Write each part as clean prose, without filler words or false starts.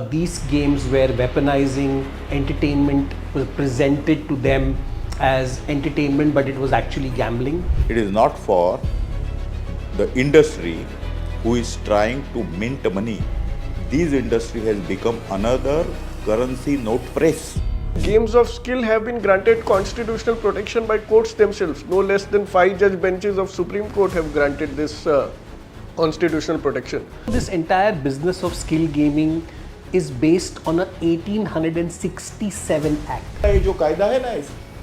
These games where weaponizing entertainment was presented to them as entertainment, but it was actually gambling. It is not for the industry who is trying to mint money. This industry has become another currency note press. Games of skill have been granted constitutional protection by courts themselves. No less than 5 judge benches of Supreme Court have granted this constitutional protection. This entire business of skill gaming is based on a 1867 act. ये जो कायदा है ना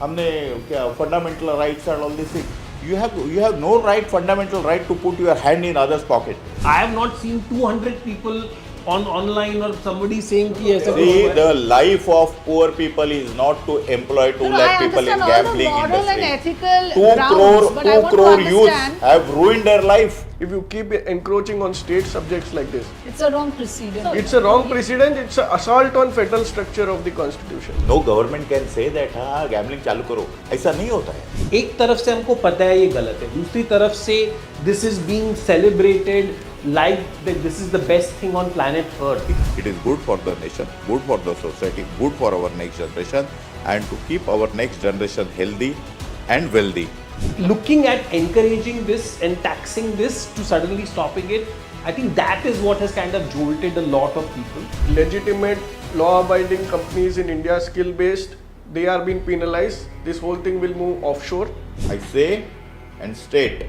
हमने क्या fundamental rights and all this thing, you have no right, fundamental right to put your hand in others' pocket. I have not seen 200 people online or somebody saying कि ऐसा See, the life of poor people is not to employ 2 lakh people in gambling moral industry. and ethical 2 grounds, but I crore, want 2 to crore youths understand. have ruined their life. If you keep encroaching on state subjects like this, It's a wrong precedent. it's a wrong precedent, it's an assault on federal structure of the constitution. No government can say that हाँ gambling चालू करो. ऐसा नहीं होता है. एक तरफ से हमको पता है ये गलत है, दूसरी तरफ से this is being celebrated like that this is the best thing on planet Earth. It is good for the nation, good for the society, good for our next generation, and to keep our next generation healthy and wealthy. Looking at encouraging this and taxing this to suddenly stopping it, I think that is what has kind of jolted a lot of people. Legitimate law-abiding companies in India, skill-based, they are being penalized. This whole thing will move offshore. I say and state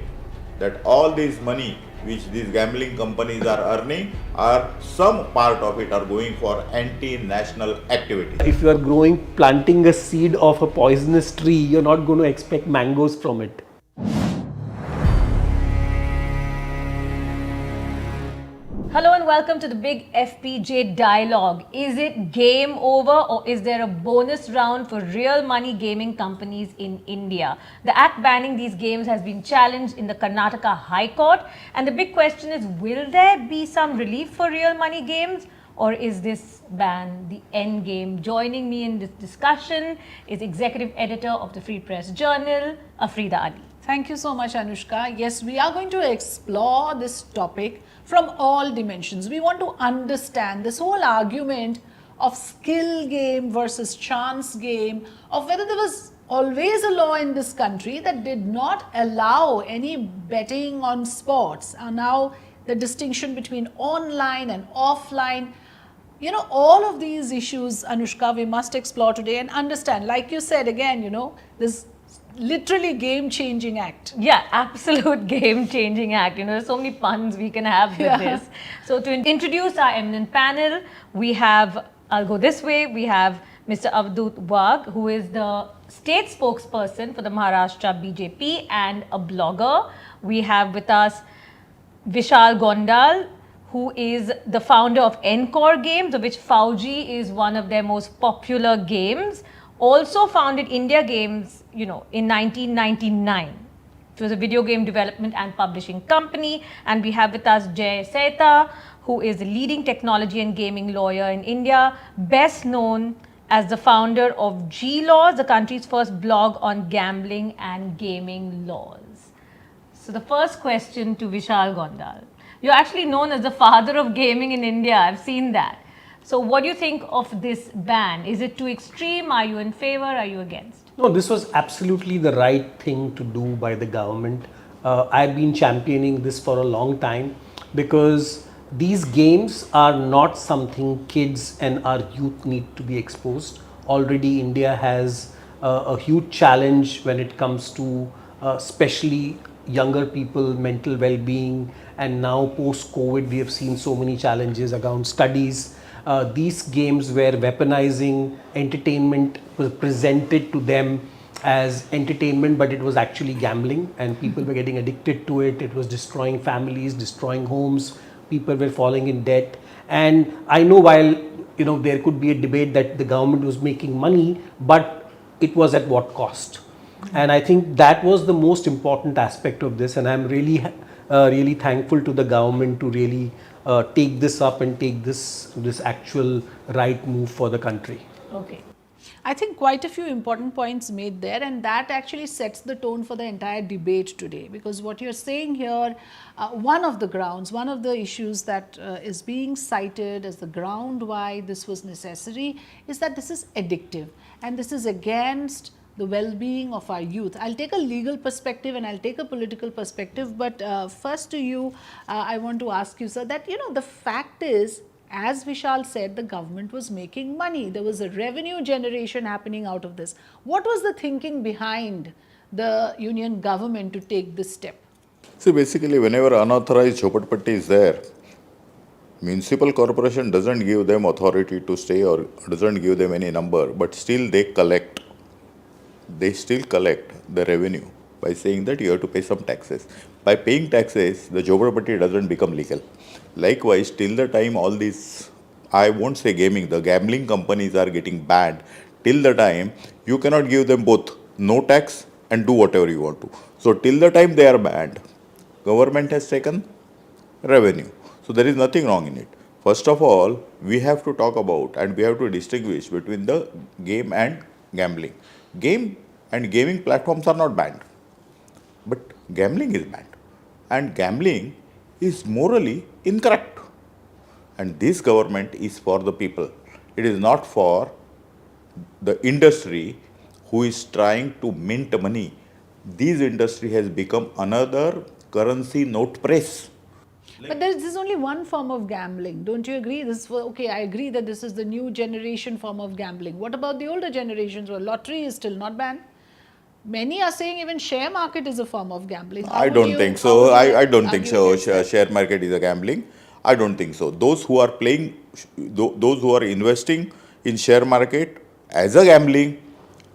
that all this money which these gambling companies are earning, are some part of it are going for anti-national activities. If you are planting a seed of a poisonous tree, you're not going to expect mangoes from it. Hello and welcome to the Big FPJ Dialogue. Is it game over or is there a bonus round for real money gaming companies in India? The act banning these games has been challenged in the Karnataka High Court, and the big question is, will there be some relief for real money games, or is this ban the end game? Joining me in this discussion is Executive Editor of the Free Press Journal, Afrida Ali. Thank you so much, Anushka. Yes, we are going to explore this topic from all dimensions. We want to understand this whole argument of skill game versus chance game, of whether there was always a law in this country that did not allow any betting on sports, and now the distinction between online and offline. You know, all of these issues, Anushka, we must explore today and understand. Like you said, again, you know, this literally game-changing act. Yeah, absolute game-changing act. You know, there's so many puns we can have with this. So to introduce our eminent panel, we have, I'll go this way, we have Mr. Avadhut Wagh, who is the state spokesperson for the Maharashtra BJP and a blogger. We have with us Vishal Gondal, who is the founder of Encore Games, of which Fauji is one of their most popular games. Also founded India Games, you know, in 1999. It was a video game development and publishing company. And we have with us Jay Seta, who is a leading technology and gaming lawyer in India, best known as the founder of G-Laws, the country's first blog on gambling and gaming laws. So the first question to Vishal Gondal. You're actually known as the father of gaming in India. I've seen that. So what do you think of this ban? Is it too extreme? Are you in favor? Are you against? No, this was absolutely the right thing to do by the government. I've been championing this for a long time because these games are not something kids and our youth need to be exposed. Already India has a huge challenge when it comes to especially younger people, mental well-being, and now post-COVID we have seen so many challenges around studies. These games where weaponizing entertainment was presented to them as entertainment, but it was actually gambling, and people were getting addicted to it. It was destroying families, destroying homes. People were falling in debt. And I know while there could be a debate that the government was making money, but it was at what cost? And I think that was the most important aspect of this, and I'm really thankful to the government to really take this up and take this actual right move for the country. Okay. I think quite a few important points made there, and that actually sets the tone for the entire debate today. Because what you're saying here, one of the grounds, one of the issues that is being cited as the ground why this was necessary is that this is addictive and this is against the well-being of our youth. I'll take a legal perspective and I'll take a political perspective, but first to you, I want to ask you, sir, that the fact is, as Vishal said, the government was making money. There was a revenue generation happening out of this. What was the thinking behind the union government to take this step? See, basically, whenever unauthorized Jhopatpatti is there, municipal corporation doesn't give them authority to stay or doesn't give them any number, but still they collect. They still collect the revenue by saying that you have to pay some taxes. By paying taxes, the Jhopatpatti doesn't become legal. Likewise, till the time all these, I won't say gaming, the gambling companies are getting banned, till the time you cannot give them both no tax and do whatever you want to. So till the time they are banned, government has taken revenue. So there is nothing wrong in it. First of all, we have to talk about and we have to distinguish between the game and gambling. Game and gaming platforms are not banned, but gambling is banned. And gambling is morally incorrect. And this government is for the people. It is not for the industry who is trying to mint money. This industry has become another currency note press. But there is only one form of gambling. Don't you agree? Okay, I agree that this is the new generation form of gambling. What about the older generations where lottery is still not banned? Many are saying even share market is a form of gambling. I don't think so. I don't think so. Share market is a gambling. I don't think so. Those who are playing, those who are investing in share market as a gambling,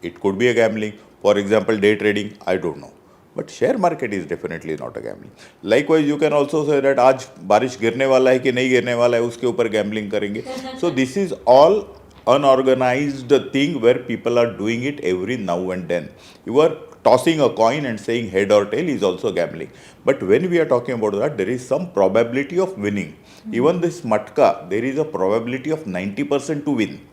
it could be a gambling. For example, day trading, I don't know. But share market is definitely not a gambling. Likewise, you can also say that आज बारिश गिरने वाला है कि नहीं गिरने वाला है उसके ऊपर gambling करेंगे. So this is all unorganized thing where people are doing it every now and then. You are tossing a coin and saying head or tail is also gambling. But when we are talking about that, there is some probability of winning. Even this matka, there is a probability of 90% to win.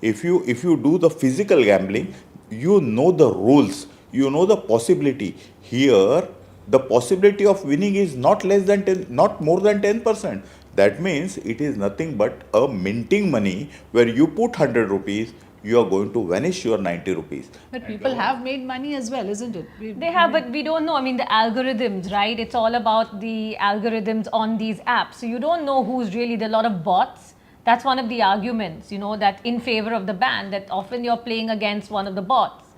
If you do the physical gambling, you know the rules, you know the possibility. Here, the possibility of winning is not less than 10, not more than 10%. That means it is nothing but a minting money where you put 100 rupees, you are going to vanish your 90 rupees. But people have made money as well, isn't it? They have, but we don't know. I mean, the algorithms, right? It's all about the algorithms on these apps. So you don't know who's really, there are a lot of bots. That's one of the arguments, that in favor of the ban, that often you're playing against one of the bots.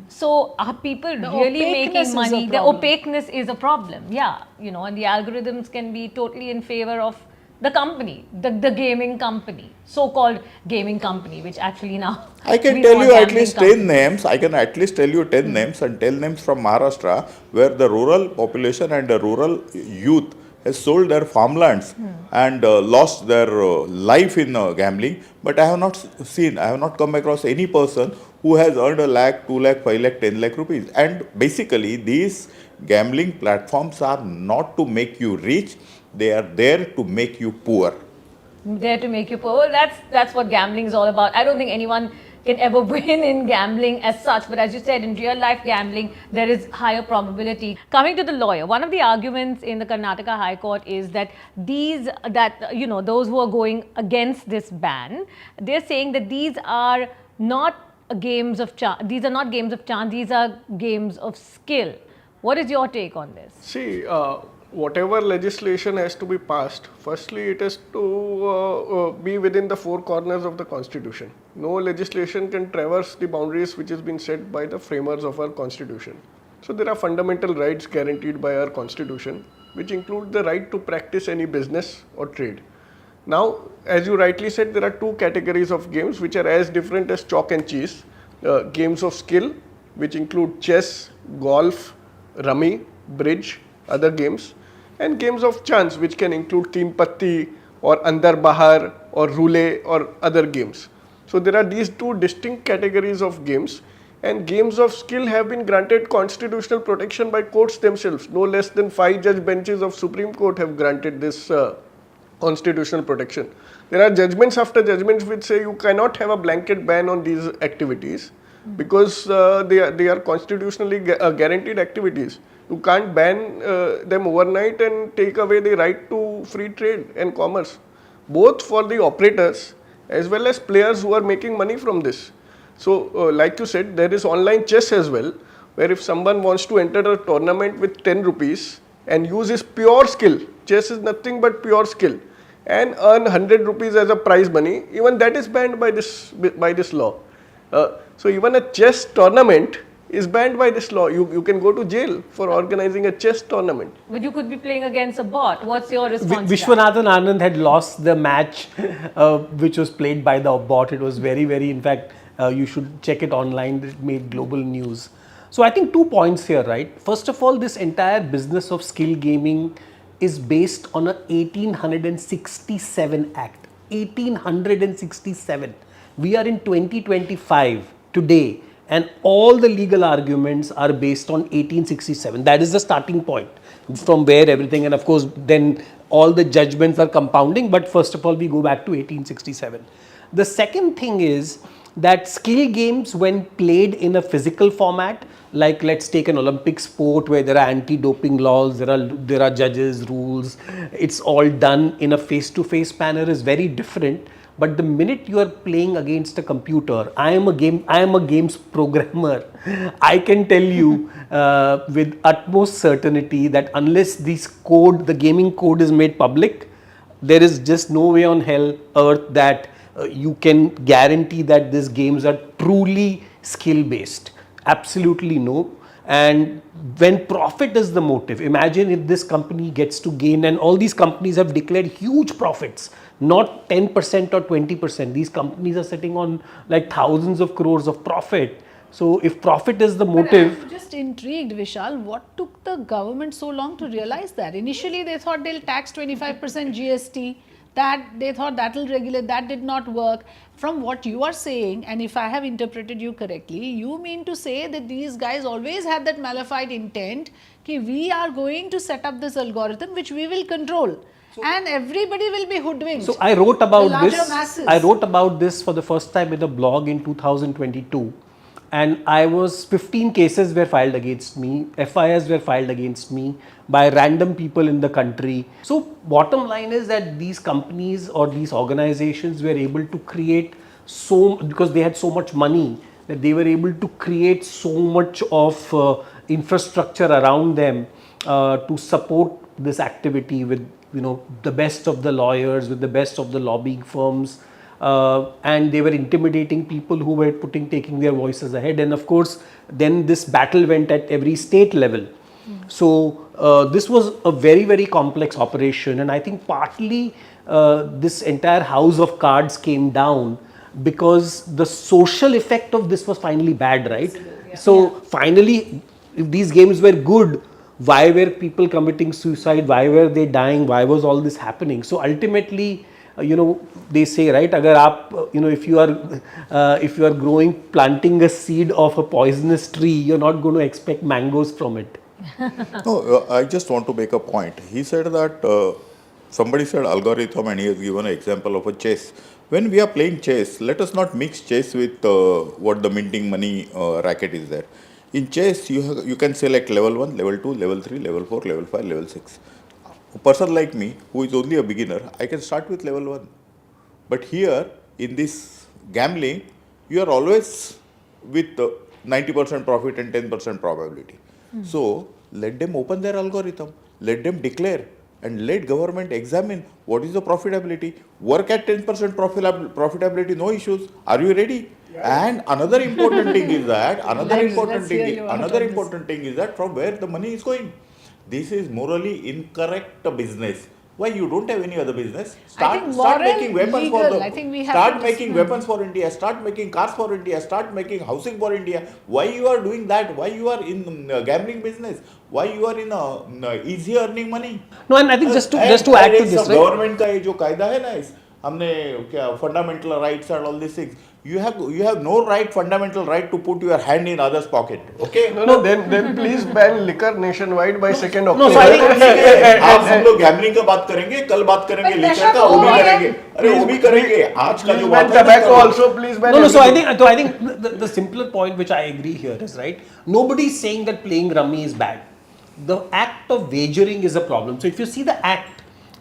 So are people really making money? The opaqueness is a problem, yeah. And the algorithms can be totally in favor of the company, the gaming company, so-called gaming company, which actually now I can tell you at least 10 names. I can at least tell you 10 names and 10 names from Maharashtra where the rural population and the rural youth has sold their farmlands and lost their life in gambling. But I have not come across any person who has earned 1 lakh, 2 lakh, 5 lakh, 10 lakh rupees. And basically, these gambling platforms are not to make you rich, they are there to make you poor. There to make you poor. Well, that's what gambling is all about. I don't think anyone can ever win in gambling as such, but as you said, in real life gambling, there is higher probability. Coming to the lawyer, one of the arguments in the Karnataka High Court is that those who are going against this ban, they're saying that these are not games of chance. These are not games of chance. These are games of skill. What is your take on this? See, whatever legislation has to be passed, firstly it has to be within the four corners of the constitution. No legislation can traverse the boundaries which has been set by the framers of our constitution. So there are fundamental rights guaranteed by our constitution, which include the right to practice any business or trade. Now, as you rightly said, there are two categories of games which are as different as chalk and cheese. Games of skill, which include chess, golf, rummy, bridge, other games, and games of chance, which can include teen patti or andar bahar or roulette or other games. So there are these two distinct categories of games, and games of skill have been granted constitutional protection by courts themselves. No less than 5 judge benches of Supreme Court have granted this constitutional protection. There are judgments after judgments which say you cannot have a blanket ban on these activities because they are constitutionally guaranteed activities. You can't ban them overnight and take away the right to free trade and commerce, both for the operators as well as players who are making money from this. So, like you said, there is online chess as well, where if someone wants to enter a tournament with 10 rupees and use his pure skill, chess is nothing but pure skill, and earn 100 rupees as a prize money, even that is banned by this law. So even a chess tournament is banned by this law. You can go to jail for organizing a chess tournament. But you could be playing against a bot. What's your response? Vishwanathan Anand had lost the match which was played by the bot. It was very, very, in fact, you should check it online. It made global news. So I think 2 points here, right? First of all, this entire business of skill gaming is based on a 1867 Act. 1867. We are in 2025 today, and all the legal arguments are based on 1867. That is the starting point from where everything, and of course then all the judgments are compounding, but first of all we go back to 1867. The second thing is that skill games, when played in a physical format, like let's take an Olympic sport where there are anti-doping laws, there are judges, rules, it's all done in a face-to-face manner, is very different. But the minute you are playing against a computer, I am a games programmer. I can tell you with utmost certainty that unless the gaming code is made public, there is just no way on hell earth that you can guarantee that these games are truly skill based. Absolutely no. And when profit is the motive, imagine if this company gets to gain, and all these companies have declared huge profits, not 10% or 20%. These companies are sitting on like thousands of crores of profit. So if profit is the motive. I'm just intrigued, Vishal. What took the government so long to realize that? Initially, they thought they'll tax 25% GST. That they thought that will regulate. That did not work. From what you are saying, and if I have interpreted you correctly, you mean to say that these guys always had that malified intent that we are going to set up this algorithm which we will control. And everybody will be hoodwinked. So I wrote about this. Masses. I wrote about this for the first time in a blog in 2022, and 15 cases were filed against me. FIRs were filed against me by random people in the country. So bottom line is that these companies or these organizations were able to create because they had so much money, that they were able to create so much of infrastructure around them to support this activity with the best of the lawyers, with the best of the lobbying firms, and they were intimidating people who were taking their voices ahead. And of course, then this battle went at every state level. So this was a very, very complex operation, and I think partly this entire house of cards came down because the social effect of this was finally bad, right? Yeah. So finally, if these games were good, why were people committing suicide? Why were they dying? Why was all this happening? So ultimately, they say, right, agar aap, if you are planting a seed of a poisonous tree, you're not going to expect mangoes from it. No, I just want to make a point. He said that somebody said algorithm, and he has given an example of a chess. When we are playing chess, let us not mix chess with what the minting money racket is there. In chess, you can select level 1, level 2, level 3, level 4, level 5, level 6. A person like me, who is only a beginner, I can start with level 1. But here, in this gambling, you are always with 90% profit and 10% probability. So, let them open their algorithm, let them declare, and let government examine what is the profitability. Work at 10% profitability, no issues. Are you ready? Yeah. And another important thing is that from where the money is going. This is morally incorrect business. Why you don't have any other business? Start making weapons for them. Start making weapons for India. Start making cars for India. Start making housing for India. Why you are doing that? Why you are in gambling business? Why you are in easy earning money? No, and I think just to add to this, right? Government का ये जो कायदा है ना, हमने क्या fundamental rights and all these things. You have no right, fundamental right to put your hand in others' pocket. Okay? No, then please ban liquor nationwide by 2nd October. No, so I think आज हम लोग gambling का बात करेंगे, कल बात करेंगे But liquor नशा का, तो वो भी हो गया। करेंगे, अरे वो भी करेंगे, आज का जो Please बात ban है tobacco करो। also, please ban No, so everything. I think the simpler point which I agree here is, right, nobody is saying that playing rummy is bad. The act of wagering is a problem. So if you see the act,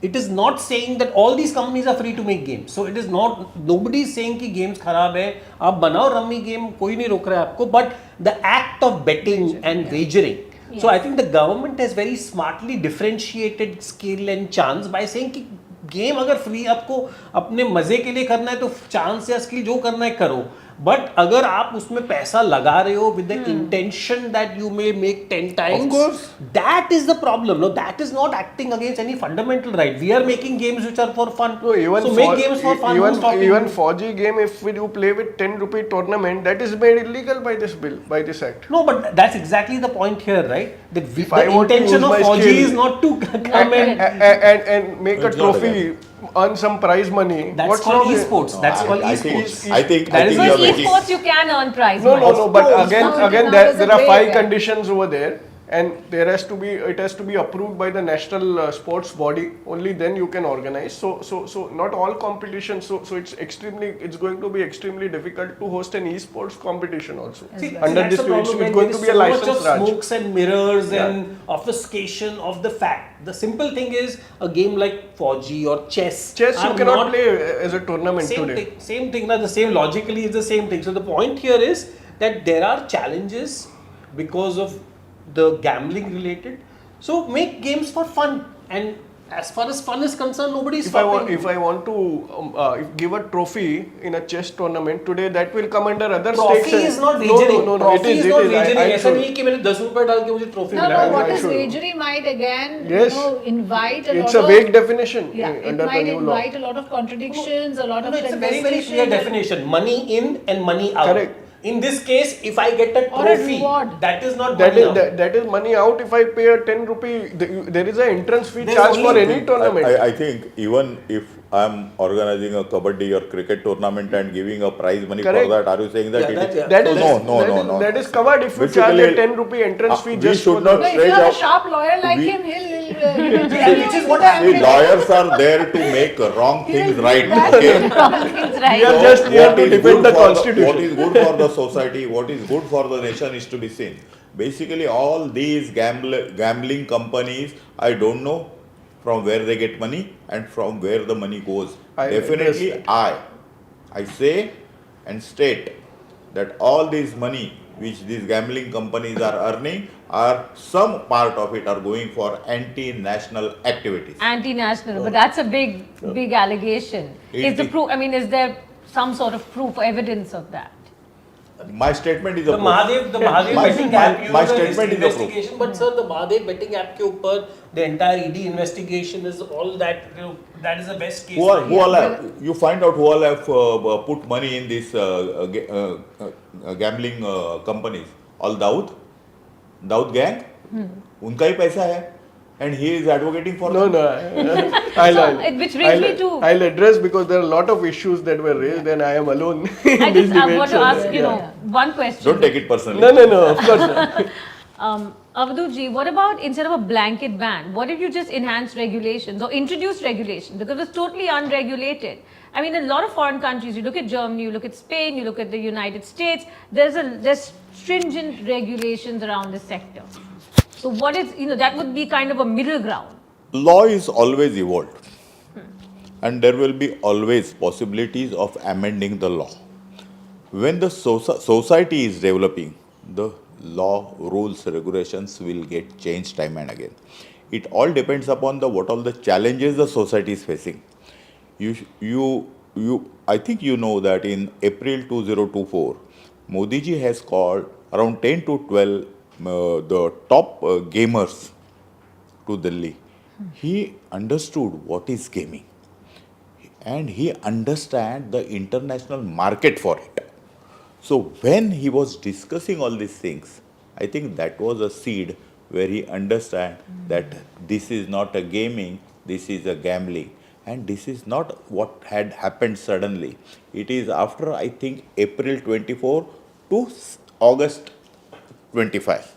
it is not saying that all these companies are free to make games. So it is not, nobody is saying कि games खराब है, आप बनाओ rummy game, कोई नहीं रोक रहा है आपको, but the act of betting and wagering. So I think the government has very smartly differentiated skill and chance by saying कि गेम अगर फ्री आपको अपने मजे के लिए करना है तो चांस या स्किल जो करना है करो, बट अगर आप उसमें पैसा लगा रहे हो with the intention that you may make 10 times, course. that is the problem. No, that is not acting against any fundamental right. We are making games which are for fun. No, even so make games for fun. Who's stopping even you? 4G game, if you play with 10 rupee tournament, that is made illegal by this bill, by this act. No, but that's exactly the point here, right? That If the I want to intention use of my 4G skill- is not to come and And make a It's not a trophy, earn some prize money. that's What's called wrong with- esports. That's called I esports. think I think That is you So are in making. esports, you can earn prize No, money. no, but course. again, No, again, now there's there a are way 5 there. conditions over there, and there has to be, it has to be approved by the national sports body. Only then you can organize. So not all competitions. So it's going to be extremely difficult to host an esports competition also. See, Under that's this the problem, situation, when it's going there to is be a so much license of raj. smokes and mirrors Yeah. and obfuscation of the fact. The simple thing is a game like 4G or chess. Chess you are cannot not play as a tournament same today. thing. Same thing. Now the same logically is the same thing. So the point here is that there are challenges because of the gambling related. So make games for fun, and as far as fun is concerned, nobody is stopping you. If I want to give a trophy in a chess tournament today, that will come under other Trophy stakes. is not No, wagering. no, Trophy is not wagering. I'm ऐसा sure. नहीं कि मैंने 10 रुपए डाल के मुझे trophy No, मिला. no, what I'm is sure. wagering might again, Yes. invite a It's lot a of... vague definition Yeah, it under the might new law. invite a lot of contradictions, a lot No, of it's a very clear contestation. definition. Money in and money out. Correct. In this case, if I get a Or a trophy, reward. that is not That money is out. that is money out. If I pay a 10 rupee, there is an entrance fee There's charge for only- any tournament. I think even if I'm organizing a kabaddi or cricket tournament and giving a prize money Correct. for that, are you saying that Yeah, it that- is? yeah. That So is no. That is covered if you charge a Basically, 10 rupee entrance fee we just should for not No, the. if you stretch have a out. sharp lawyer like We- him, he'll which is what See, lawyers are there to make wrong things right. Okay. It's right. We are just here What to is defend good the for constitution. what is good for the society, what is good for the nation is to be seen. Basically, all these gambling companies, I don't know from where they get money and from where the money goes. I Definitely, understand. I say and state that all this money which these gambling companies are earning, are some part of it are going for anti-national activities. Anti-national, but that's a big allegation. Is the It- proof? I mean, is there some sort of proof, evidence of that? My statement is a The proof. Mahadev My- betting my- app, you my know, the statement is a proof. investigation, but sir, the Mahadev betting app के ऊपर the entire ED investigation is all that, you know, that is the best case. Who all have, you find out who all have put money in these gambling companies. All Daud gang, उनका ही पैसा है, and he is advocating for No, them. no. Which brings me to- I'll address because there are a lot of issues that were raised and I am alone. I in this just debate, want to so- ask, you know, one question. Don't take it personally. No, of course not. Avadhut ji, what about instead of a blanket ban, what if you just enhance regulations or introduce regulation because it's totally unregulated? I mean, a lot of foreign countries, you look at Germany, you look at Spain, you look at the United States, there's stringent regulations around this sector. So what is, you know, that would be kind of a middle ground. Law is always evolved, and there will be always possibilities of amending the law. When the society is developing, the law, rules, regulations will get changed time and again. It all depends upon what all the challenges the society is facing. I think you know that in April 2024, Modi ji has called around 10 to 12 the top gamers to Delhi. He understood what is gaming, and he understand the international market for it. So when he was discussing all these things, I think that was a seed where he understand that this is not a gaming, this is a gambling. And this is not what had happened suddenly. It is after, I think, April 24 to August 25.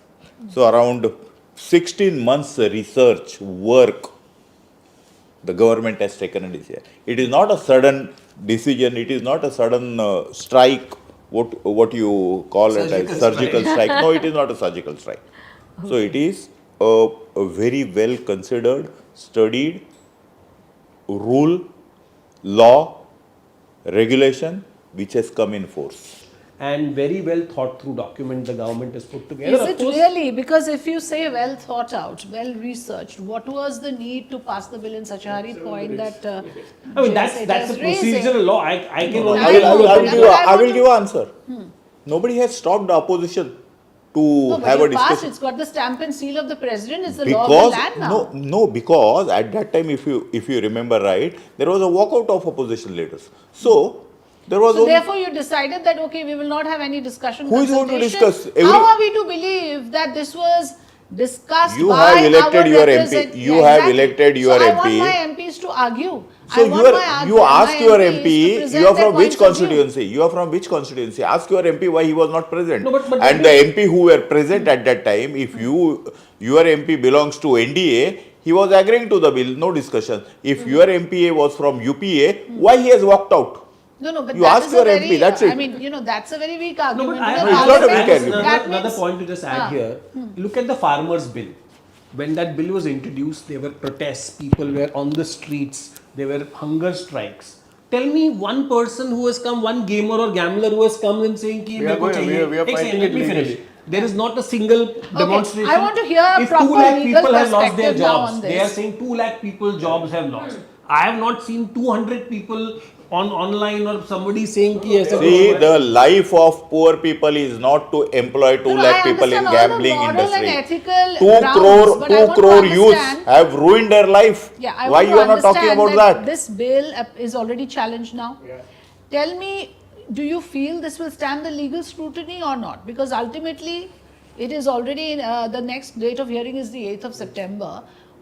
So around 16 months research work the government has taken a decision. It is not a sudden decision. It is not a sudden strike. What you call it as surgical strike. No, it is not a surgical strike. So it is a very well considered, studied rule, law, regulation which has come in force. And very well thought through document the government has put together. Is Of it course, really? Because if you say well thought out, well researched, what was the need to pass the bill in such a hurried point that I mean, that's a procedural law. I can only I will give an answer. Nobody has stopped the opposition to No, but have a you passed, discussion. it's got the stamp and seal of the president, it's the law of the land now. Because at that time, if you remember right, there was a walkout of opposition leaders. So there was So only, therefore you decided that, okay, we will not have any discussion, Who is going to consultation. discuss? How are we to believe that this was discussed You by have elected our your represent- MP. You have elected your so I MP. want my MPs to argue. so you ask your MP, you are from which constituency? constituency? You are from which constituency? Ask your MP why he was not present. No, but And the MP who were present at that time, if your MP belongs to NDA, he was agreeing to the bill, no discussion. If your MPA was from UPA, why he has walked out? No, but You that ask is your a very, MP, that's it. I mean, that's a very weak No, argument. but I The have it's not a parliament- weak argument. that another means- point to just add here. Look at the farmers' bill. When that bill was introduced, there were protests. People were on the streets. There were hunger strikes. Tell me one person who has come, one gamer or gambler who has come and saying, "Ki We are meko going- chahiye." we are Ek second, fighting let it me finish. legally. There is not a single demonstration. I want to hear a if proper 2 lakh legal people have lost their perspective now jobs, on they are this. saying 2 lakh people jobs have lost. I have not seen 200 people on online or somebody saying ki aisa See, kuch hua hai. the life of poor people is not to employ 2 No, lakh I people in understand all the gambling moral industry. and ethical 2 grounds, crore, but I 2 want to crore youths understand- have ruined their life. Yeah, I Why want you to are not talking understand about that? This bill is already challenged now. Tell me, do you feel this will stand the legal scrutiny or not? Because ultimately, it is already the next date of hearing is the 8th of September.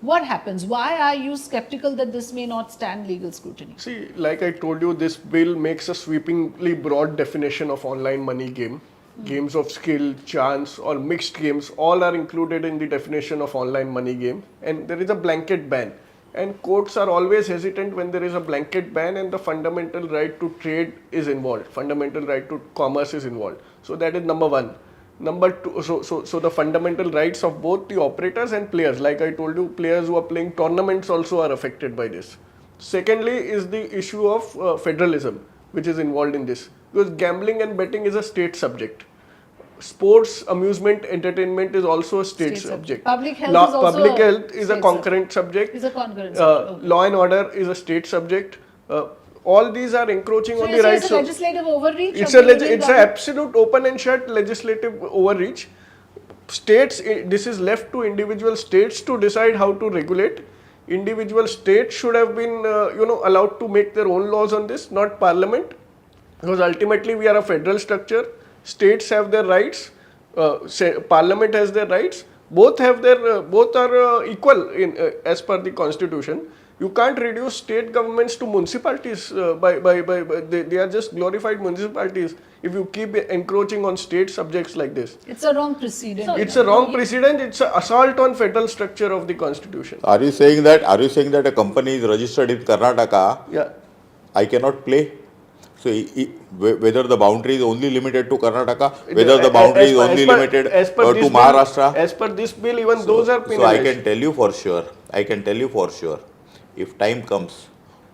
What happens? Why are you skeptical that this may not stand legal scrutiny? See, like I told you, this bill makes a sweepingly broad definition of online money game. Games of skill, chance, or mixed games, all are included in the definition of online money game. And there is a blanket ban. And courts are always hesitant when there is a blanket ban and the fundamental right to trade is involved, fundamental right to commerce is involved. So that is number one. Number two, so the fundamental rights of both the operators and players, like I told you, players who are playing tournaments also are affected by this. Secondly is the issue of federalism, which is involved in this, because gambling and betting is a state subject. Sports, amusement, entertainment is also a state subject. Public health is also public a health is a state concurrent subject. Is a concurrent subject, okay. Law and order is a state subject. All these are encroaching So on you the say rights it's a of. legislative overreach? It's of a the Indian it's an government? absolute open and shut legislative overreach. States, this is left to individual states to decide how to regulate. Individual states should have been allowed to make their own laws on this, not parliament, because ultimately we are a federal structure. States have their rights, parliament has their rights. Both have their both are equal in as per the constitution. You can't reduce state governments to municipalities they are just glorified municipalities if you keep encroaching on state subjects like this. It's a wrong precedent. It's a wrong precedent. It's an assault on federal structure of the constitution. Are you saying that a company is registered in Karnataka, Yeah. I cannot play? So whether the boundary is only limited to Karnataka, whether the boundary is only limited to Maharashtra. As per this bill, even those are So penalized. I can tell you for sure, if time comes,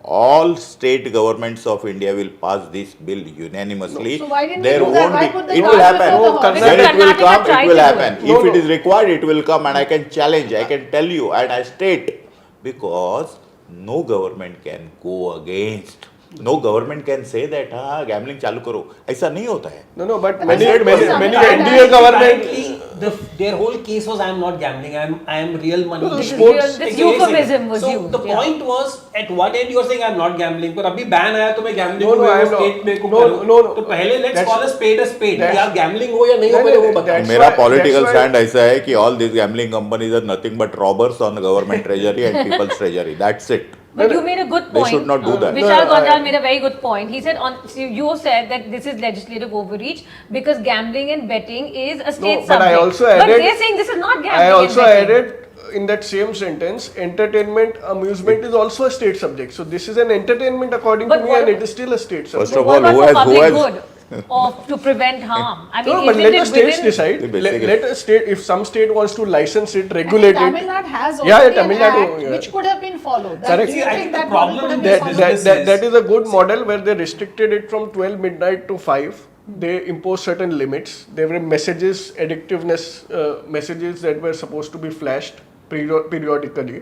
all state governments of India will pass this bill unanimously. So why didn't There they do that? won't Why be. put the It will cart happen. before the horse? When it will Karnataka come, tried it will to do happen. it. If it is required, it will come, and I can challenge. I can tell you, and I state, because no government can go against. No government can say that gambling चालू करो. ऐसा नहीं होता है. No, but I many said many for many some time. NDA government. Apparently, their whole case was I am not gambling. I am real money. No, This is sports- this real- euphemism was so used, the yeah. point was at what end you are saying I am not gambling. पर अभी ban आया तो मैं gambling No, को no, I मैं am not. state में को No, करूँ. no, no. तो पहले let's That's- call a spade a spade. that's- कि आप gambling हो या नहीं हो नहीं, पहले नहीं, वो बताओ. that's मेरा why- political that's why- stand ऐसा है कि all these gambling companies are nothing but robbers on the government treasury and people's treasury. That's it. But you made a good point. They should not do that. Vishal Gondal made a very good point. He said, you said that this is legislative overreach because gambling and betting is a state subject. But I also added. But they're saying this is not gambling. I also and betting. added in that same sentence, entertainment, amusement is also a state subject. So this is an entertainment according But to me, what- and it is still a state subject. First of What all, about who for has public good of to prevent harm? I mean, No, but isn't let it the states within- decide. Basically- Let a state, if some state wants to license it, regulate Tamil it. Nadu has Yeah, already Tamil an Nadu, act yeah. which could have been followed. Correct. Do you See, I think think the that problem model could have with been this followed? That is a good model where they restricted it from 12 midnight to 5. They imposed certain limits. There were messages, addictiveness messages that were supposed to be flashed periodically.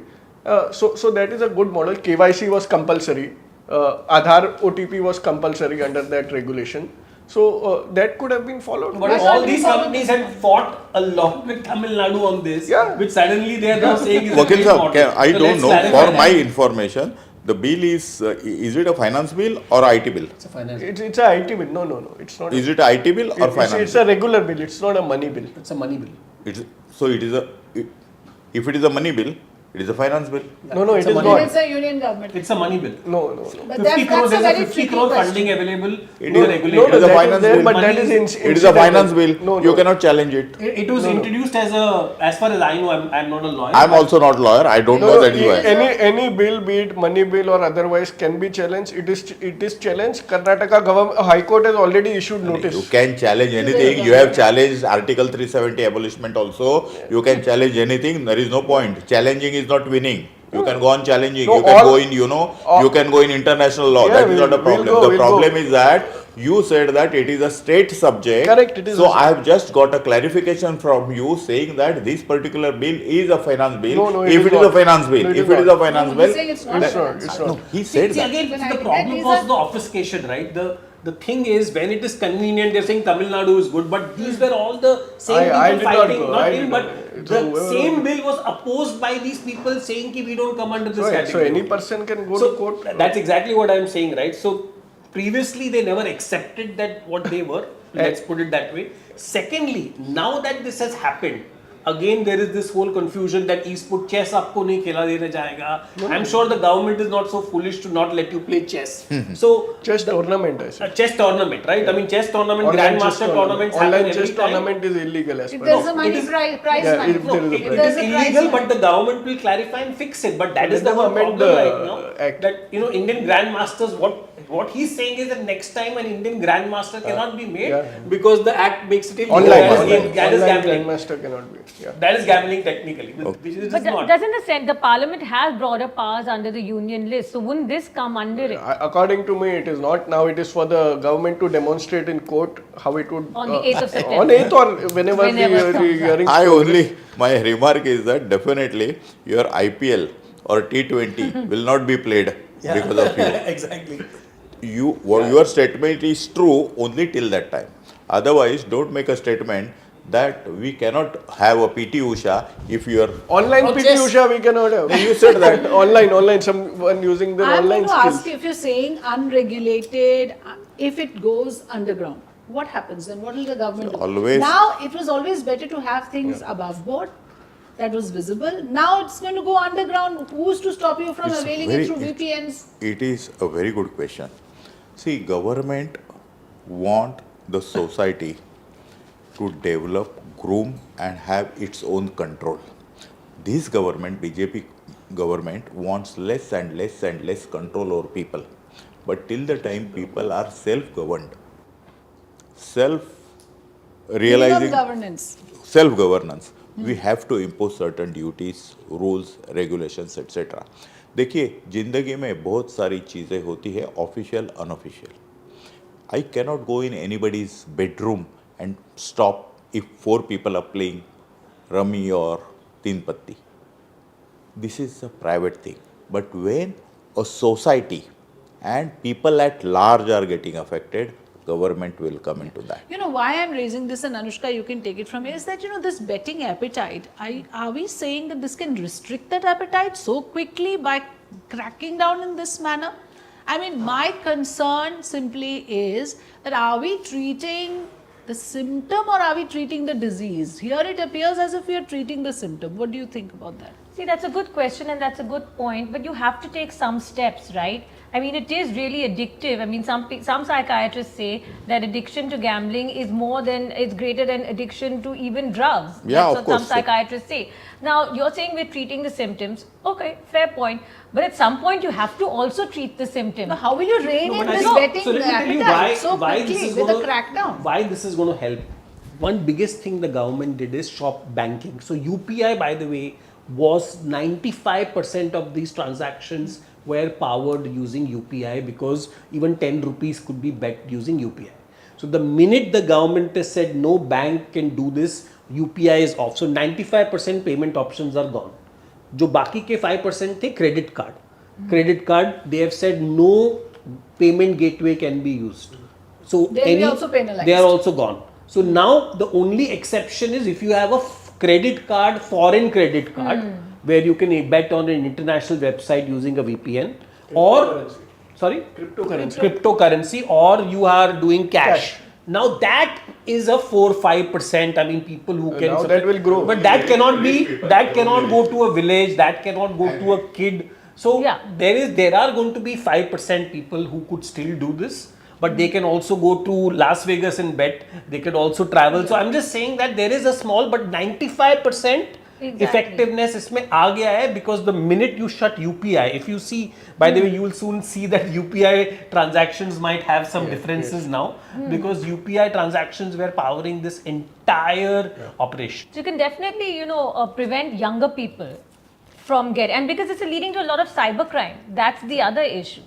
So that is a good model. KYC was compulsory. Aadhaar OTP was compulsory under that regulation. So that could have been followed. But all these companies had fought a lot with Tamil Nadu on this, Yeah. which suddenly they are now saying is a Vakil great sir, model. I So don't let's know. clarify For that. my information, the bill is it a finance bill or IT bill? It's a finance. It's a IT bill. No. It's not. Is it a IT bill or finance It's bill? a regular bill. It's not a money bill. It's a money bill. If it is a money bill, it is a finance bill. No, It's it a is money not. bill. It's a union government. It's a money bill. No. But 50 crores, that's a there's a very 50 tricky crore question. funding available to No, the no, regulator. it is a that finance there, bill. but Money that is is- It is a finance bill. No. You cannot challenge it. It was introduced as far as I know, I'm not a lawyer. I'm also not lawyer. I don't know that you are. Any bill, be it money bill or otherwise, can be challenged. It is challenged. Karnataka government, High Court has already issued notice. You can challenge anything. You have challenged Article 370 abolishment also. You can challenge anything. There is no point. Challenging is not winning. You can go on challenging. No, You can all- go in, you can go in international law. Yeah, That is not a we'll problem. go, The we'll problem go. is that you said that it is a state subject. Correct, it is So a I have just got a clarification from you saying that this particular bill is a finance bill. No, it if is it is a not. finance bill, No, it if is it is not. a finance He's bill, saying it's not. It's not. finance. It's not. he said See, that. again, When the I- problem that is was a- the obfuscation, right? The thing is, when it is convenient, they're saying Tamil Nadu is good, but these were all the same I people did not fighting, go. not I him, did but not. the So, same bill was opposed by these people saying ki we don't come under this Right. So category. any person can go So to court. that's exactly what I'm saying, right? So previously they never accepted that what they were. Let's put it that way. Secondly, now that this has happened, again there is this whole confusion that e-sport chess आपको नहीं खेला देने जाएगा. I'm sure the government is not so foolish to not let you play chess. So Chess tournament, I a said. chess tournament, right? I mean chess tournament, Online chess grandmaster tournaments happen Online every chess time. tournament is illegal as If per there's law. a money It is- prize Yeah, money. if No, there is a it prize. is There's a prize illegal, money. but the government will clarify and fix it. But that Let is the them whole amend problem the right now. act. That Indian grandmasters, what he's saying is that next time an Indian grandmaster cannot be made yeah. because the act makes it illegal. Online, That is online, game- that is online gambling. grandmaster cannot be. Yeah. That is gambling technically, which is But not. doesn't the Parliament has broader powers under the union list? So wouldn't this come under it? According to me, it is not. Now it is for the government to demonstrate in court how it would. On the 8th of September. On 8th or whenever, Whenever the comes hearing. My remark is that definitely your IPL or T20 will not be played because of you. Exactly. Your statement is true only till that time. Otherwise, don't make a statement that we cannot have a PT Usha if you are. Online Oh, PT chess. Usha we cannot have. You said that. online, someone using their I'm online going to skills. ask you, if you're saying unregulated, if it goes underground, what happens then? What will the government do? Always- Now, it was always better to have things above board that was visible. Now it's going to go underground. Who's to stop you from It's availing very- it through VPNs? It is a very good question. See, government want the society to develop, groom and have its own control. This government, BJP government, wants less and less and less control over people. But till the time people are self-governed, self-realizing, Governance. self-governance, we have to impose certain duties, rules, regulations, etc. देखिए जिंदगी में बहुत सारी चीज़ें होती है official unofficial. I cannot go in anybody's bedroom and stop if 4 people are playing rummy or teen patti. This is a private thing. But when a society and people at large are getting affected, government will come into that. You know why I'm raising this, and Anushka, you can take it from here, is that, you know, this betting appetite, are we saying that this can restrict that appetite so quickly by cracking down in this manner? I mean, my concern simply is that are we treating the symptom or are we treating the disease? Here it appears as if we are treating the symptom. What do you think about that? See, that's a good question and that's a good point, but you have to take some steps, right? I mean, it is really addictive. I mean, some psychiatrists say that addiction to gambling is greater than addiction to even drugs. Yeah, That's of what course. some psychiatrists say. Now, you're saying we're treating the symptoms. Okay, fair point. But at some point, you have to also treat the symptom. Now, how will you rein in but I this think- betting so let me tell you appetite so why quickly this is with gonna, a crackdown? Why this is going to help. One biggest thing the government did is shop banking. So UPI, by the way, was 95% of these transactions were powered using UPI, because even 10 rupees could be bet using UPI. So the minute the government has said no bank can do this, UPI is off. So 95% payment options are gone. जो बाकी के 5% थे credit card, they have said no payment gateway can be used. So They'll be also penalized. they are also gone. So now the only exception is if you have a credit card, foreign credit card, where you can bet on an international website using a VPN, or sorry, cryptocurrency, or you are doing cash. Now that is a 4-5%. I mean, people who can now that will grow. but that cannot go to a village, that cannot go to a kid. So Yeah. there are going to be 5% people who could still do this, but they can also go to Las Vegas and bet. They could also travel. So I'm just saying that there is a small but 95% Exactly. effectiveness इसमें आ गया है, because the minute you shut UPI, if you see, by the way, you will soon see that UPI transactions might have some differences now, because UPI transactions were powering this entire operation. So you can definitely, prevent younger people from and because it's leading to a lot of cybercrime. That's the other issue.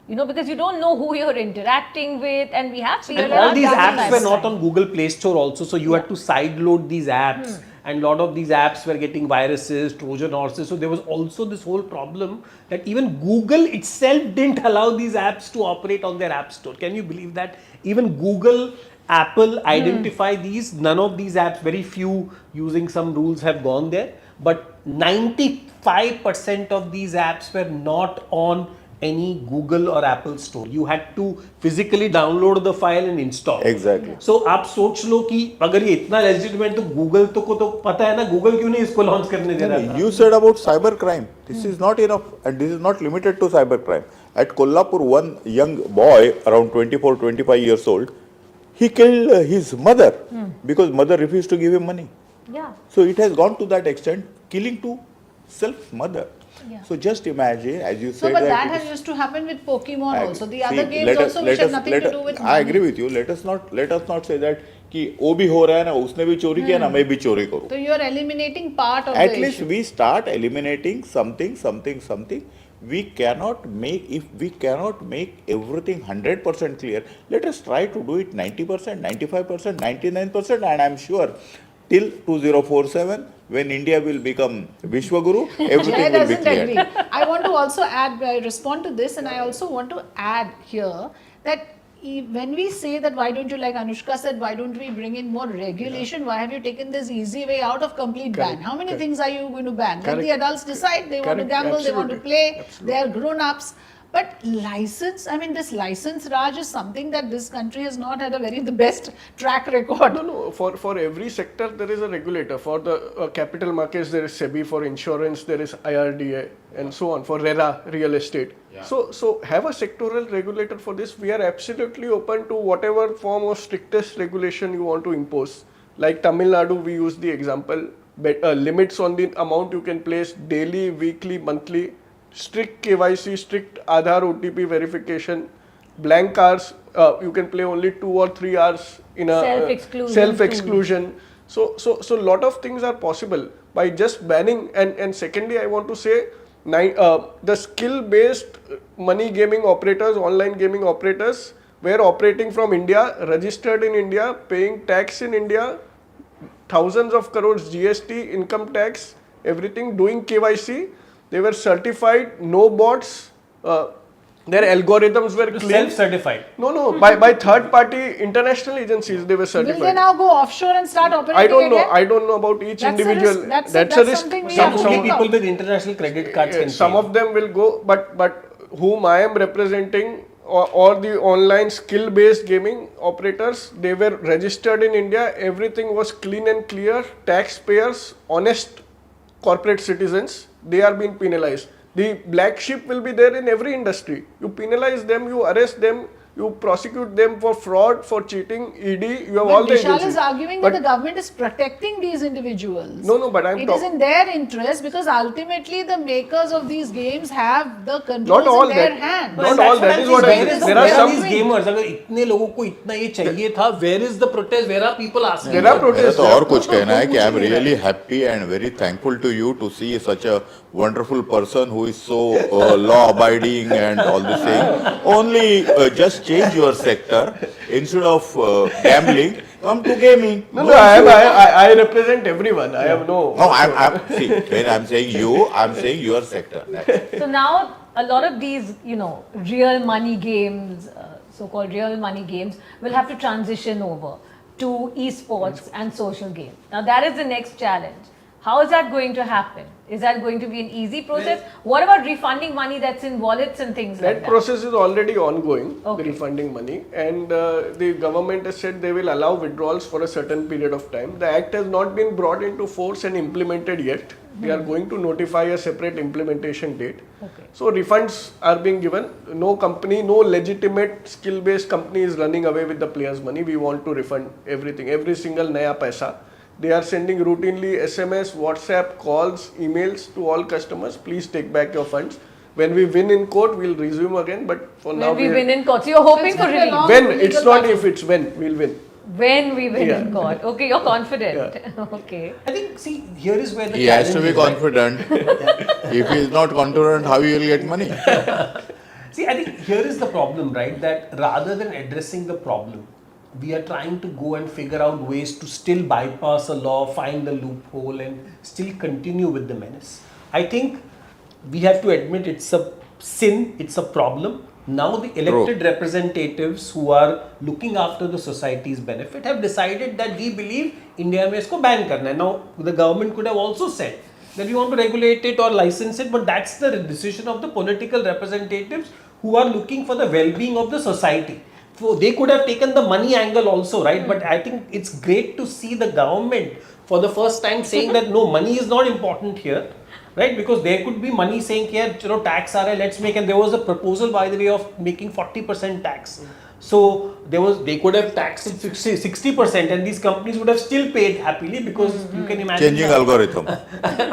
Because you don't know who you're interacting with, and we have seen And all these apps were not on Google Play Store also, so you had to sideload these apps, and a lot of these apps were getting viruses, Trojan horses. So there was also this whole problem that even Google itself didn't allow these apps to operate on their app store. Can you believe that? Even Google, Apple identify these. None of these apps, very few using some rules, have gone there. But 95% of these apps were not on any Google or Apple store. You had to physically download the file and install. Exactly. So आप सोच लो कि अगर ये इतना legitimate, तो Google को तो पता है ना, Google क्यों नहीं इसको launch करने दे रहा था? You said about cybercrime. This is not enough, and this is not limited to cybercrime. At Kolhapur, one young boy around 24-25 years old, he killed his mother because mother refused to give him money. Yeah. So it has gone to that extent, killing to self-mother. Yeah. So just imagine, as you So, said, but that that it has is- used to happen with Pokemon I also. The see, other games let us- also, let which have us- nothing let to us- do with I money. agree with you. Let us not say that कि वो भी हो रहा है ना, उसने भी चोरी किया ना, मैं भी चोरी करूँ. So, you are eliminating part of At the least issue. we start eliminating something. We cannot make everything 100% clear. Let us try to do it 90%, 95%, 99%, and I'm sure till 2047, when India will become Vishwaguru, Jay everything will be doesn't clear. agree. I want to also respond to this, and I also want to add here that when we say that why don't you, like Anushka said, why don't we bring in more regulation? Why have you taken this easy way out of complete ban? How many things are you going to ban? Let the adults decide. They want to gamble, they want to play, they are grown-ups. But license, I mean, this license Raj is something that this country has not had the best track record. No. For every sector there is a regulator. For the capital markets there is SEBI. For insurance there is IRDA, and so on. For RERA, real estate. Yeah. So have a sectoral regulator for this. We are absolutely open to whatever form of strictest regulation you want to impose. Like Tamil Nadu, we use the example. Limits on the amount you can place daily, weekly, monthly. Strict KYC, strict Aadhaar OTP verification, blank hours, you can play only 2 or 3 hours in a self-exclusion. So lot of things are possible by just banning. And secondly, I want to say, the skill-based money gaming operators, online gaming operators, were operating from India, registered in India, paying tax in India, thousands of crores GST, income tax, everything, doing KYC. They were certified, no bots. Their algorithms were clean. Self-certified. No, by third-party international agencies they were certified. Will they now go offshore and start operating I don't know. again? I don't know about each That's a individual. risk. That's That's a risk. something we Some have to only look people out. with international credit cards can Some pay. of them will go, but whom I am representing, or the online skill-based gaming operators, they were registered in India. Everything was clean and clear. Taxpayers, honest corporate citizens, they are being penalized. The black sheep will be there in every industry. You penalize them, you arrest them, you prosecute them for fraud, for cheating, ED, you have all But the Vishal agencies. is arguing But that the government is protecting these individuals. No, but I'm It is in their interest because ultimately the makers of these games have the controls Not all in their that. hands. Not all, that is what I Where said. is There are some these gamers? अगर इतने लोगों को इतना ये चाहिए था, where is the protest? Where are people asking? There are मेरा protests. तो और कुछ कहना है कि I am कुछ नहीं really happy and very thankful to you to see such a wonderful person who is so law abiding and all this thing. Only just change your sector instead of gambling. Come to gaming. No, I represent everyone. I have no. No, see, when I'm saying you, I'm saying your sector. That's So now a lot of these, real money games, so-called real money games, will have to transition over to esports and social games. Now that is the next challenge. How is that going to happen? Is that going to be an easy process? What about refunding money that's in wallets and things like That that? process is already ongoing, Okay. the refunding money, and the government has said they will allow withdrawals for a certain period of time. The act has not been brought into force and implemented yet. They are going to notify a separate implementation date. Okay. So refunds are being given. No company, no legitimate skill-based company is running away with the players' money. We want to refund everything, every single naya paisa. They are sending routinely SMS, WhatsApp, calls, emails to all customers. Please take back your funds. When we win in court, we'll resume again. But for now, When we win in court. So you're hoping it's for gonna be a relief. long- when legal it's not battle. if, it's when we'll win. When we win Yeah. in court. Okay, you're confident. Okay. I think, see, here is where the he has to challenge be is, right? confident. If he is not confident, how he will get money? See, I think here is the problem, right? That rather than addressing the problem, we are trying to go and figure out ways to still bypass a law, find a loophole, and still continue with the menace. I think we have to admit it's a sin, it's a problem. Now the elected representatives who are looking after the society's benefit have decided that we believe India में इसको ban करना है. Now the government could have also said that we want to regulate it or license it, but that's the decision of the political representatives who are looking for the well-being of the society. So they could have taken the money angle also, right? But I think it's great to see the government for the first time saying that no, money is not important here, right? Because there could be money saying here, tax are let's make, and there was a proposal by the way of making 40% tax. So they could have taxed it 60%, and these companies would have still paid happily because you can imagine Changing the algorithm.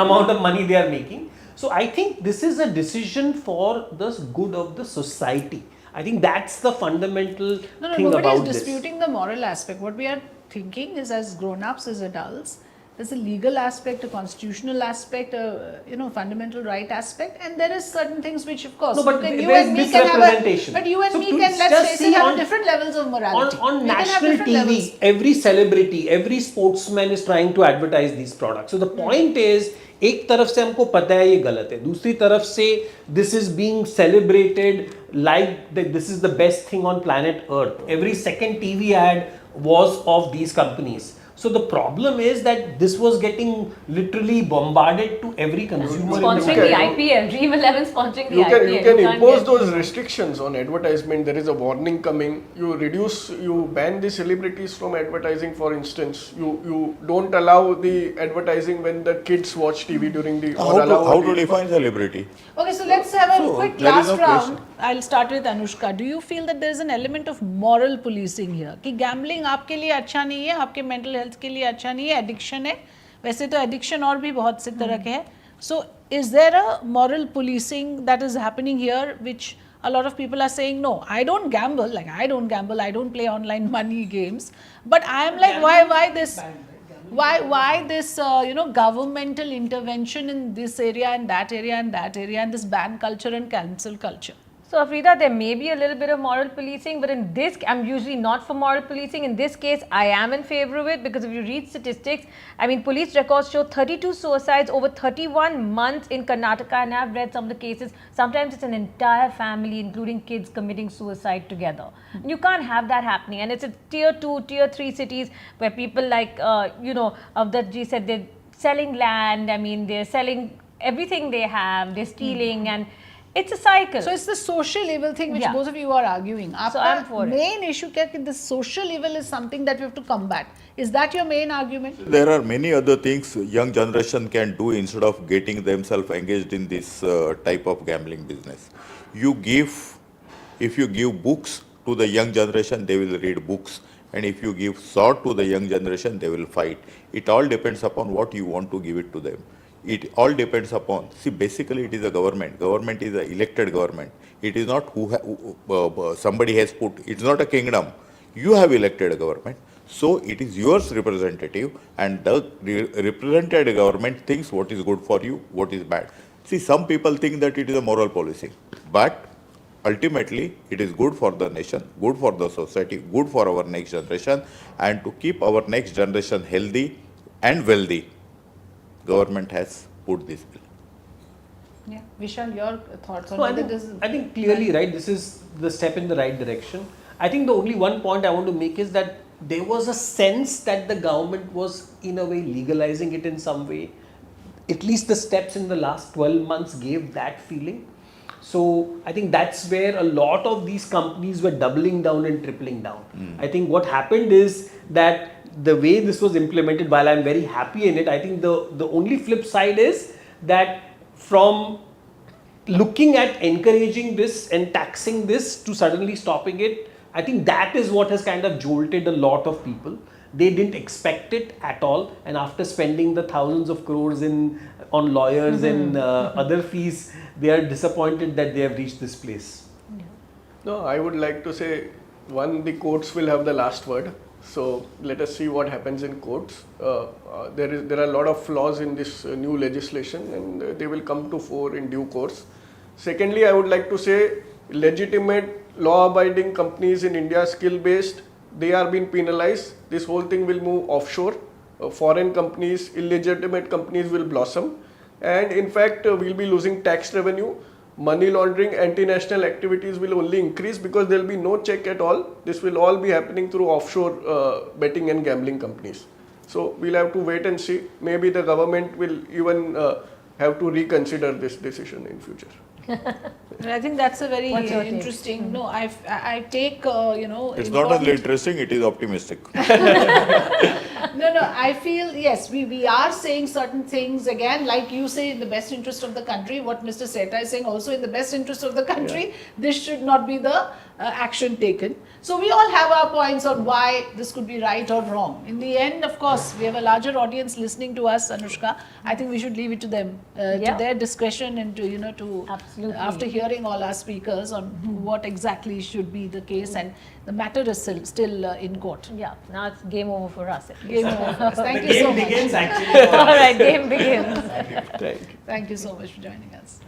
amount of money they are making. So I think this is a decision for the good of the society. I think that's the fundamental No, thing nobody about is this. disputing the moral aspect. What we are thinking is, as grown-ups, as adults, there's a legal aspect, a constitutional aspect, a fundamental right aspect, and there is certain things which, of course, No, but you there's and me can have misrepresentation. but you and So me to can, let's just face see it, have on- different levels of morality. On We can have national different TV, levels. every celebrity, every sportsman is trying to advertise these products. So the point is, एक तरफ से हमको पता है ये गलत है, दूसरी तरफ से this is being celebrated like that this is the best thing on planet Earth. Every second TV ad was of these companies. So the problem is that this was getting literally bombarded to every consumer. in the Sponsoring country. the IPL. Dream 11 sponsoring the You IPL. can can't impose get- those restrictions on advertisement. There is a warning coming. You ban the celebrities from advertising. For instance, you don't allow the advertising when the kids watch TV during the. or allow How to the- define celebrity? Okay, so let's have a So, quick there is last no round. question. I'll start with Anushka. Do you feel that there is an element of moral policing here? कि gambling आपके लिए अच्छा नहीं है, आपके mental health के लिए अच्छा नहीं है, addiction है. वैसे तो addiction और भी बहुत से तरह के हैं. So, is there a moral policing that is happening here, which a lot of people are saying, no, I don't gamble. Like I don't gamble. I don't play online money games. But I am like, why this? Why this governmental intervention in this area and that area and that area, and this ban culture and cancel culture? So Afrida, there may be a little bit of moral policing, but in this, I'm usually not for moral policing. In this case, I am in favor of it because if you read statistics, I mean, police records show 32 suicides over 31 months in Karnataka, and I've read some of the cases. Sometimes it's an entire family, including kids, committing suicide together. You can't have that happening, and it's a tier 2, tier 3 cities where people like, Avadhut ji said they're selling land. I mean, they're selling everything they have. They're stealing and It's a cycle. So it's the social evil thing which Yeah. both of you are arguing. So I'm for it. main issue क्या the social evil is something that we have to combat. Is that your main argument? There are many other things young generation can do instead of getting themselves engaged in this type of gambling business. If you give books to the young generation, they will read books. And if you give sword to the young generation, they will fight. It all depends upon what you want to give it to them. It all depends upon, see, basically it is a government. Government is an elected government. It is not somebody has put, it's not a kingdom. You have elected a government. So it is yours representative, and the represented government thinks what is good for you, what is bad. See, some people think that it is a moral policy, but ultimately it is good for the nation, good for the society, good for our next generation, and to keep our next generation healthy and wealthy, government has put this bill. Yeah. Vishal, your thoughts on No, whether this is... I think clearly, right, this is the step in the right direction. I think the only one point I want to make is that there was a sense that the government was in a way legalizing it in some way. At least the steps in the last 12 months gave that feeling. So I think that's where a lot of these companies were doubling down and tripling down. I think what happened is that the way this was implemented, while I'm very happy in it, I think the only flip side is that from looking at encouraging this and taxing this to suddenly stopping it, I think that is what has kind of jolted a lot of people. They didn't expect it at all, and after spending the thousands of crores on lawyers and other fees, they are disappointed that they have reached this place. No, I would like to say, one, the courts will have the last word. So let us see what happens in courts. There are a lot of flaws in this new legislation, and they will come to fore in due course. Secondly, I would like to say, legitimate law-abiding companies in India, skill-based, they are being penalized. This whole thing will move offshore. Foreign companies, illegitimate companies will blossom. And in fact, we'll be losing tax revenue. Money laundering, anti-national activities will only increase because there will be no check at all. This will all be happening through offshore betting and gambling companies. So we'll have to wait and see. Maybe the government will even have to reconsider this decision in future. I think that's a very What's your take? interesting. No, I take It's not only interesting, it is optimistic. No, I feel yes, we are saying certain things again, like you say, in the best interest of the country. What Mr. Seta is saying, also in the best interest of the country, this should not be the action taken. So we all have our points on why this could be right or wrong. In the end, of course, we have a larger audience listening to us, Anushka. I think we should leave it to them, to their discretion, and to Absolutely. after hearing all our speakers on what exactly should be the case, and the matter is still in court. Yeah, now it's game over for us. At least. Game over for us. Thank The you so game much. begins actually. All right, game begins. Thank you. Thank you so much for joining us.